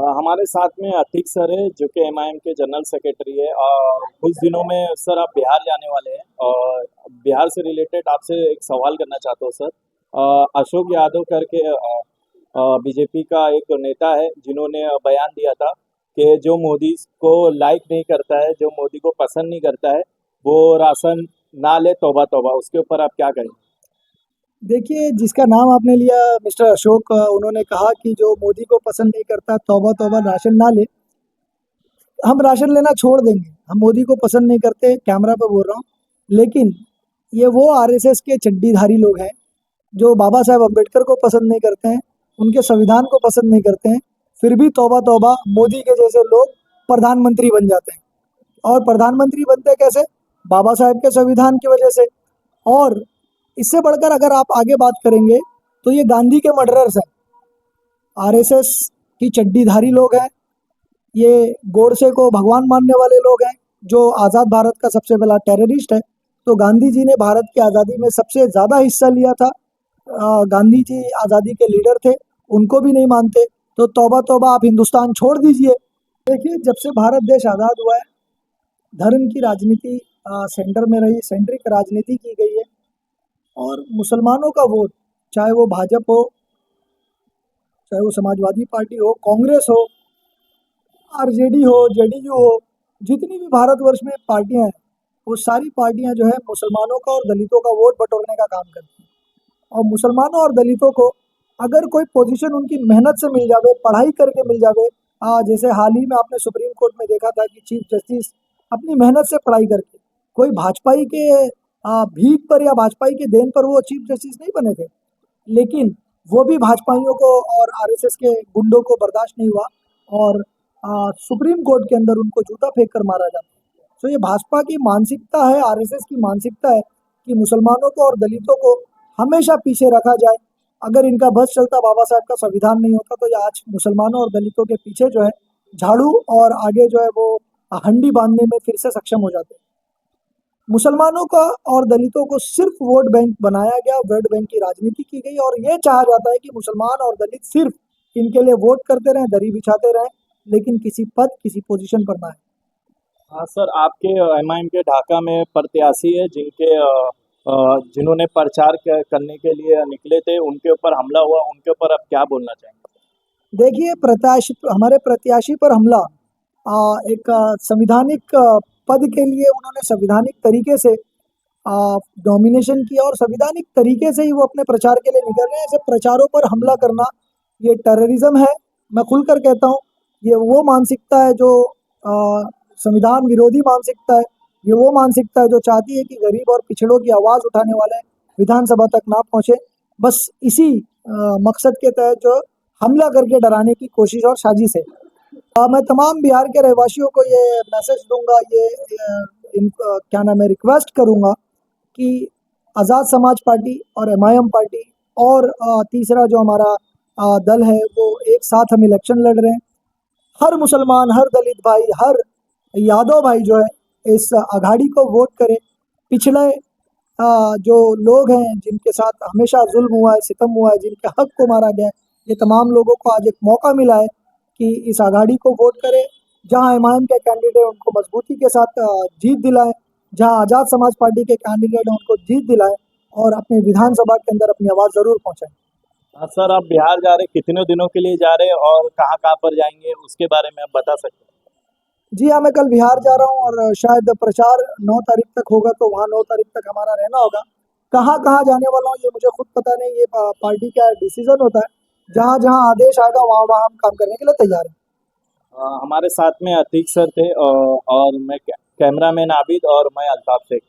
हमारे साथ में अतीक सर है जो कि एमआईएम के जनरल सेक्रेटरी है। कुछ दिनों में सर आप बिहार जाने वाले हैं और बिहार से रिलेटेड आपसे एक सवाल करना चाहता हूँ सर। अशोक यादव करके बीजेपी का एक नेता है जिन्होंने बयान दिया था कि जो मोदी को लाइक नहीं करता है, जो मोदी को पसंद नहीं करता है, वो राशन ना ले, तौबा तौबा। उसके ऊपर आप क्या कहें? देखिए, जिसका नाम आपने लिया मिस्टर अशोक, उन्होंने कहा कि जो मोदी को पसंद नहीं करता तौबा तौबा राशन ना ले। हम राशन लेना छोड़ देंगे, हम मोदी को पसंद नहीं करते, कैमरा पे बोल रहा हूँ। लेकिन ये वो आरएसएस के चड्डीधारी लोग हैं जो बाबा साहेब अम्बेडकर को पसंद नहीं करते हैं, उनके संविधान को पसंद नहीं करते हैं, फिर भी तौबा तौबा मोदी के जैसे लोग प्रधानमंत्री बन जाते हैं। और प्रधानमंत्री बनते कैसे? बाबा साहेब के संविधान की वजह से। और इससे बढ़कर अगर आप आगे बात करेंगे तो ये गांधी के मर्डरर्स हैं, आरएसएस की चड्डीधारी लोग हैं, ये गोडसे को भगवान मानने वाले लोग हैं, जो आज़ाद भारत का सबसे बड़ा टेररिस्ट है। तो गांधी जी ने भारत की आज़ादी में सबसे ज़्यादा हिस्सा लिया था। गांधी जी आज़ादी के लीडर थे, उनको भी नहीं मानते। तो तौबा तौबा, आप हिंदुस्तान छोड़ दीजिए। देखिए, जब से भारत देश आज़ाद हुआ है, धर्म की राजनीति सेंटर में रही, सेंट्रिक राजनीति की गई है। और मुसलमानों का वोट, चाहे वो भाजपा हो, चाहे वो समाजवादी पार्टी हो, कांग्रेस हो, आरजेडी हो, जेडीयू हो, जितनी भी भारतवर्ष में पार्टियां हैं, वो सारी पार्टियां जो है मुसलमानों का और दलितों का वोट बटोरने का काम करती हैं। और मुसलमानों और दलितों को अगर कोई पोजीशन उनकी मेहनत से मिल जावे, पढ़ाई करके मिल जावे, जैसे हाल ही में आपने सुप्रीम कोर्ट में देखा था कि चीफ जस्टिस अपनी मेहनत से पढ़ाई करके, कोई भाजपाई के भीख पर या भाजपाई के देन पर वो चीफ जस्टिस नहीं बने थे। लेकिन वो भी भाजपाइयों को और आरएसएस के गुंडों को बर्दाश्त नहीं हुआ और सुप्रीम कोर्ट के अंदर उनको जूता फेंक कर मारा जाता है। तो ये भाजपा की मानसिकता है, आरएसएस की मानसिकता है कि मुसलमानों को और दलितों को हमेशा पीछे रखा जाए। अगर इनका बस चलता, बाबा साहब का संविधान नहीं होता, तो ये आज मुसलमानों और दलितों के पीछे जो है झाड़ू और आगे जो है वो हंडी बांधने में फिर से सक्षम हो जाते हैं। मुसलमानों का और दलितों को सिर्फ वोट बैंक बनाया गया, वोट बैंक की राजनीति की गई और ये चाहा जाता है कि मुसलमान और दलित सिर्फ इनके लिए वोट करते रहें, दरी बिछाते रहें, लेकिन किसी पद, किसी पोजीशन पर ना है। हाँ सर, आपके एमआईएम के ढाका में प्रत्याशी है जिन्होंने प्रचार करने के लिए निकले थे, उनके ऊपर हमला हुआ। उनके ऊपर आप क्या बोलना चाहेंगे? देखिए, प्रत्याशी, हमारे प्रत्याशी पर हमला एक संविधानिक पद के लिए उन्होंने संविधानिक तरीके से नॉमिनेशन किया और संविधानिक तरीके से ही वो अपने प्रचार के लिए निकल रहे हैं। ऐसे प्रचारों पर हमला करना ये टेररिज्म है। मैं खुलकर कहता हूँ, ये वो मानसिकता है जो संविधान विरोधी मानसिकता है। ये वो मानसिकता है जो चाहती है कि गरीब और पिछड़ों की आवाज़ उठाने वाले विधानसभा तक ना पहुँचे। बस इसी मकसद के तहत जो हमला करके डराने की कोशिश और साजिश है। मैं तमाम बिहार के रहवासियों को ये मैसेज दूंगा, क्या नाम है, रिक्वेस्ट करूंगा कि आज़ाद समाज पार्टी और एमआईएम पार्टी और तीसरा जो हमारा दल है, वो एक साथ हम इलेक्शन लड़ रहे हैं। हर मुसलमान, हर दलित भाई, हर यादव भाई जो है इस अघाड़ी को वोट करे। पिछले जो लोग हैं जिनके साथ हमेशा जुल्म हुआ है, सितम हुआ है, जिनके हक को मारा गया है, ये तमाम लोगों को आज एक मौका मिला है कि इस आघाड़ी को वोट करें। जहां एमआईएम के कैंडिडेट उनको मजबूती के साथ जीत दिलाएं, जहां आज़ाद समाज पार्टी के कैंडिडेट उनको जीत दिलाएं और अपने विधानसभा के अंदर अपनी आवाज़ ज़रूर पहुंचाएं। हाँ सर, आप बिहार जा रहे, कितने दिनों के लिए जा रहे हैं और कहाँ कहाँ पर जाएंगे, उसके बारे में आप बता सकते हैं? जी हाँ, मैं कल बिहार जा रहा हूँ और शायद प्रचार 9 तारीख तक होगा, तो वहाँ 9 तारीख तक हमारा रहना होगा। कहाँ कहाँ जाने वाला हूँ ये मुझे खुद पता नहीं, ये पार्टी का डिसीजन होता है। जहाँ जहाँ आदेश आएगा वहाँ वहाँ हम काम करने के लिए तैयार हैं। हमारे साथ में अतीक सर थे और मैं कैमरामैन आबिद और मैं अल्ताफ शेख।